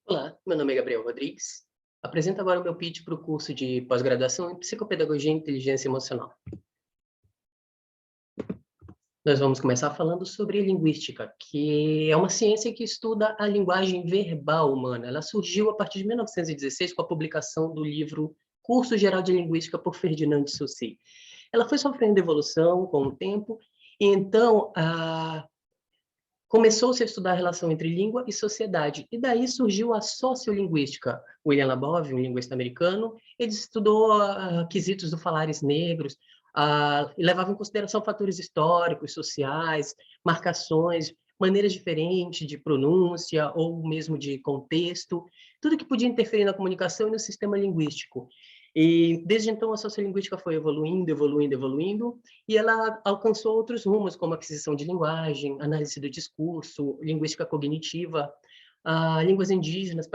Olá, meu nome é Gabriel Rodrigues. Apresento agora o meu pitch para o curso de pós-graduação em Psicopedagogia e Inteligência Emocional. Nós vamos começar falando sobre linguística, que é uma ciência que estuda a linguagem verbal humana. Ela surgiu a partir de 1916 com a publicação do livro Curso Geral de Linguística por Ferdinand de Saussure. Ela foi sofrendo evolução com o tempo, e então começou-se a estudar a relação entre língua e sociedade, e daí surgiu a sociolinguística. William Labov, um linguista americano, ele estudou quesitos do falares negros, e levava em consideração fatores históricos, sociais, marcações, maneiras diferentes de pronúncia ou mesmo de contexto, tudo que podia interferir na comunicação e no sistema linguístico. E desde então a sociolinguística foi evoluindo, evoluindo, evoluindo, e ela alcançou outros rumos, como aquisição de linguagem, análise do discurso, linguística cognitiva, línguas indígenas,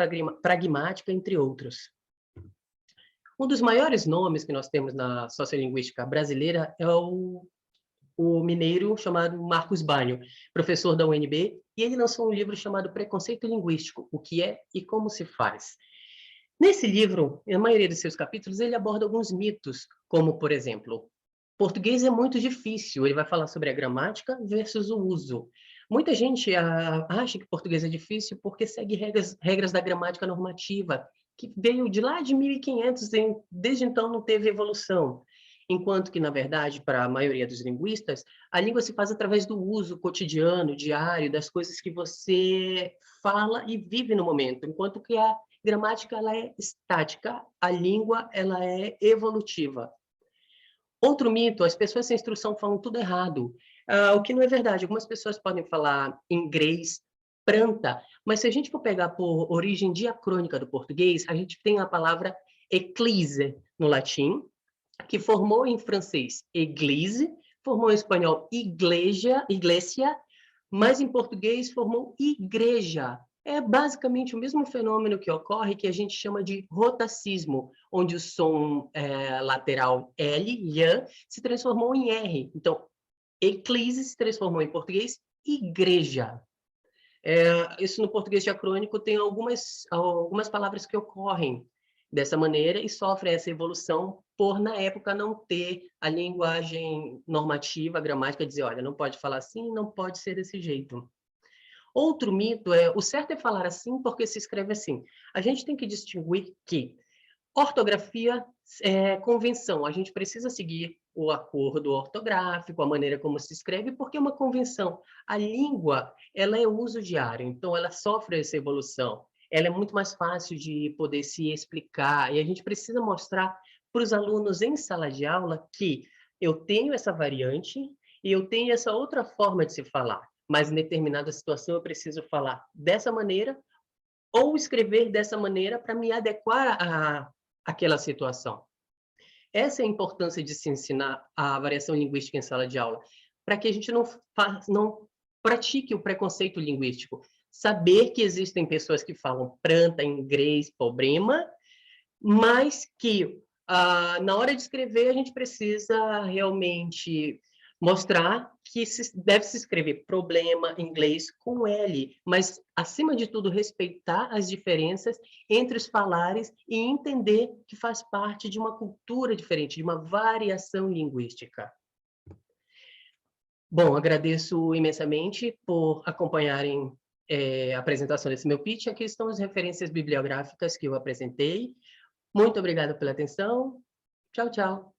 pragmática, entre outros. Um dos maiores nomes que nós temos na sociolinguística brasileira é o mineiro chamado Marcos Banho, professor da UNB, e ele lançou um livro chamado Preconceito Linguístico, o que é e como se faz. Nesse livro, na maioria dos seus capítulos, ele aborda alguns mitos, como, por exemplo, português é muito difícil. Ele vai falar sobre a gramática versus o uso. Muita gente acha que português é difícil porque segue regras da gramática normativa, que veio de lá de 1500, e desde então não teve evolução. Enquanto que, na verdade, para a maioria dos linguistas, a língua se faz através do uso cotidiano, diário, das coisas que você fala e vive no momento, enquanto que a gramática ela é estática, a língua ela é evolutiva. Outro mito, as pessoas sem instrução falam tudo errado, o que não é verdade. Algumas pessoas podem falar inglês, pranta, mas se a gente for pegar por origem diacrônica do português, a gente tem a palavra eclise no latim, que formou em francês église, formou em espanhol iglesia, mas em português formou igreja. É basicamente o mesmo fenômeno que ocorre que a gente chama de rotacismo, onde o som lateral L, se transformou em R. Então, eclise se transformou em português igreja. Isso no português diacrônico tem algumas palavras que ocorrem dessa maneira e sofrem essa evolução por, na época, não ter a linguagem normativa, a gramática, dizer, olha, não pode falar assim, não pode ser desse jeito. Outro mito é, o certo é falar assim porque se escreve assim. A gente tem que distinguir que ortografia é convenção. A gente precisa seguir o acordo ortográfico, a maneira como se escreve, porque é uma convenção. A língua, ela é uso diário, então ela sofre essa evolução. Ela é muito mais fácil de poder se explicar, e a gente precisa mostrar para os alunos em sala de aula que eu tenho essa variante e eu tenho essa outra forma de se falar, mas em determinada situação eu preciso falar dessa maneira ou escrever dessa maneira para me adequar àquela situação. Essa é a importância de se ensinar a variação linguística em sala de aula, para que a gente não pratique o preconceito linguístico. Saber que existem pessoas que falam pranta, inglês, problema, mas que na hora de escrever a gente precisa realmente mostrar que deve se escrever problema em inglês com L, mas, acima de tudo, respeitar as diferenças entre os falares e entender que faz parte de uma cultura diferente, de uma variação linguística. Bom, agradeço imensamente por acompanharem a apresentação desse meu pitch. Aqui estão as referências bibliográficas que eu apresentei. Muito obrigada pela atenção. Tchau, tchau.